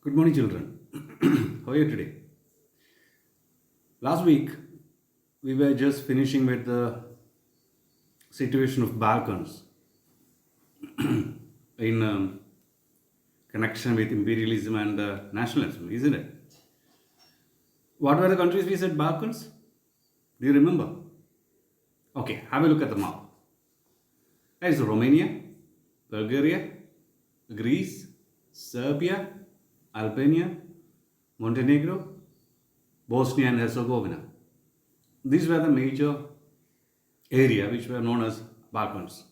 Good morning, children. How are you today? Last week, we were just finishing with the situation of Balkans in connection with imperialism and nationalism, isn't it? What were the countries we said Balkans? Do you remember? Okay, have a look at the map. That is Romania, Bulgaria, Greece, Serbia, Albania, Montenegro, Bosnia and Herzegovina. These were the major area which were known as Balkans.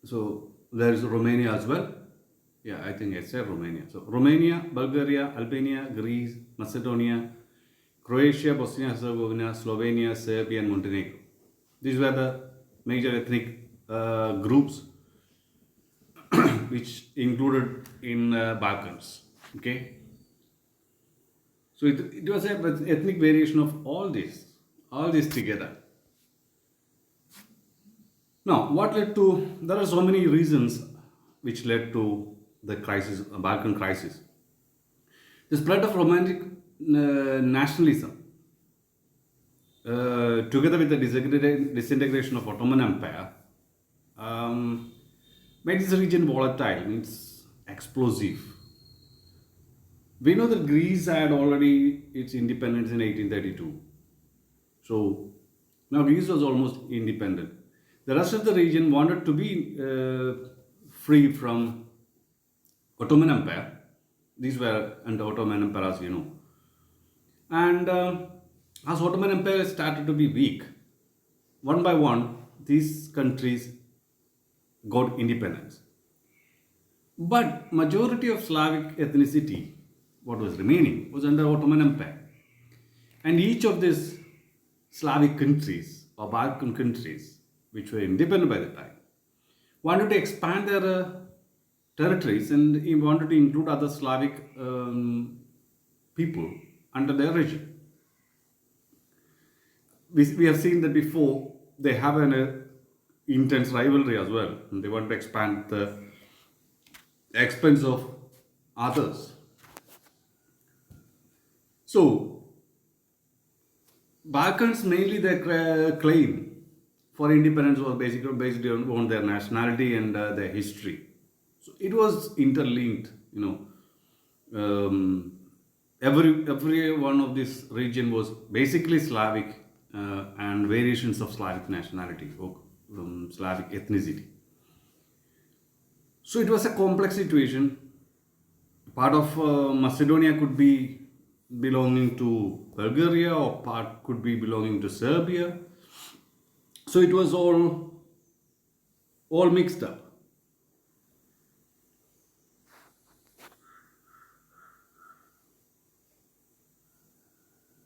So there is Romania as well. Yeah, I think I said Romania. So Romania, Bulgaria, Albania, Greece, Macedonia, Croatia, Bosnia Herzegovina, Slovenia, Serbia, and Montenegro. These were the major ethnic groups which included in Balkans. Okay, so it was a ethnic variation of all this together. Now, what led to? There are so many reasons which led to the crisis, Balkan crisis. The spread of romantic nationalism, together with the disintegration of Ottoman Empire, um, made this region volatile, means explosive. We know that Greece had already its independence in 1832. So now Greece was almost independent. The rest of the region wanted to be free from Ottoman Empire. These were under Ottoman Empire, as you know. And as Ottoman Empire started to be weak, one by one, these countries got independence. But majority of Slavic ethnicity, what was remaining, was under Ottoman Empire. And each of these Slavic countries or Balkan countries, which were independent by the time, wanted to expand their territories and wanted to include other Slavic people under their regime. We have seen that before, they have an intense rivalry as well, and they want to expand the expense of others. So, Balkans mainly their claim for independence was basically based on their nationality and their history. So it was interlinked, you know. Every one of this region was basically Slavic and variations of Slavic nationality or Slavic ethnicity. So it was a complex situation. Part of Macedonia could be belonging to Bulgaria, or part could be belonging to Serbia. So it was all mixed up.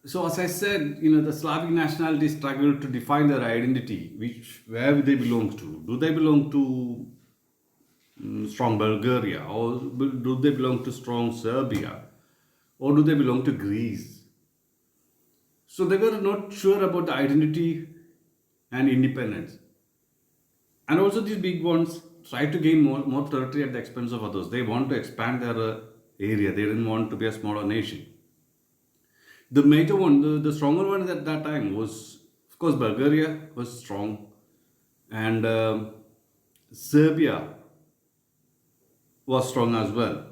So as I said, you know, the Slavic nationalities struggled to define their identity, where they belong to. Do they belong to strong Bulgaria, or do they belong to strong Serbia, or do they belong to Greece? So they were not sure about the identity and independence. And also these big ones tried to gain more territory at the expense of others. They want to expand their area. They didn't want to be a smaller nation. The major one, the stronger one at that time was, of course, Bulgaria was strong, and Serbia was strong as well.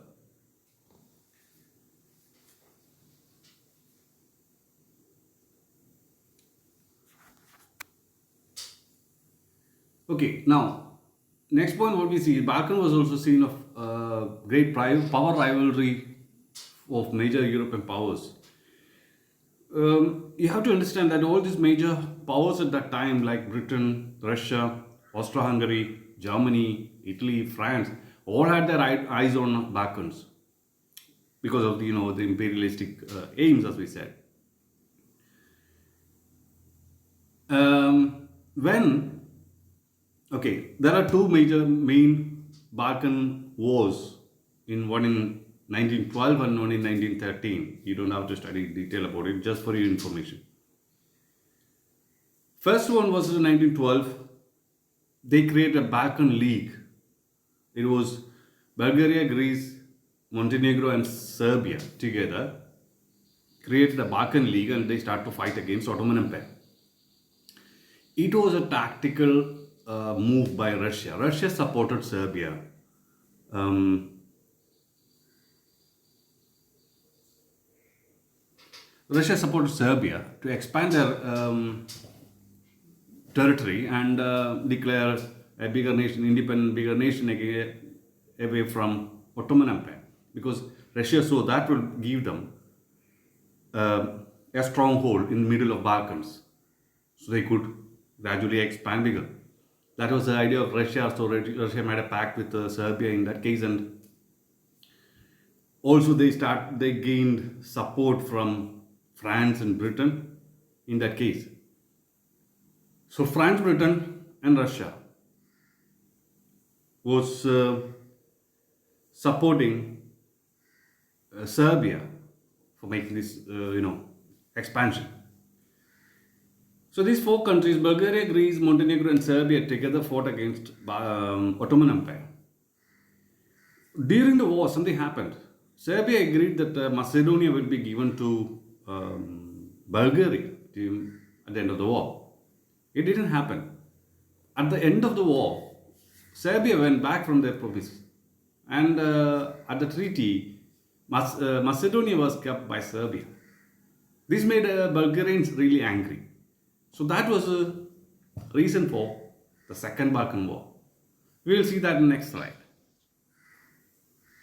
Okay, now, next point what we see, Balkan was also seen of great power rivalry of major European powers. You have to understand that all these major powers at that time, like Britain, Russia, Austro-Hungary, Germany, Italy, France, all had their eyes on Balkans because of the imperialistic aims, as we said. When Okay, there are two main Balkan wars, one in 1912 and one in 1913. You don't have to study detail about it, just for your information. First one was in 1912. They created a Balkan League. It was Bulgaria, Greece, Montenegro, and Serbia together created the Balkan League and they start to fight against Ottoman Empire. It was a tactical move by Russia. Russia supported Serbia. Russia supported Serbia to expand their territory and declare a bigger nation, independent bigger nation away from Ottoman Empire, because Russia saw that will give them a stronghold in the middle of Balkans, so they could gradually expand bigger. That was the idea of Russia. So Russia made a pact with Serbia in that case, and also they gained support from France and Britain in that case. So France, Britain, and Russia was supporting Serbia for making this, expansion. So these four countries, Bulgaria, Greece, Montenegro, and Serbia, together fought against Ottoman Empire. During the war, something happened. Serbia agreed that Macedonia will be given to Bulgaria at the end of the war. It didn't happen. At the end of the war, Serbia went back from their province, and at the treaty, Macedonia was kept by Serbia. This made Bulgarians really angry. So that was a reason for the Second Balkan War. We will see that in the next slide.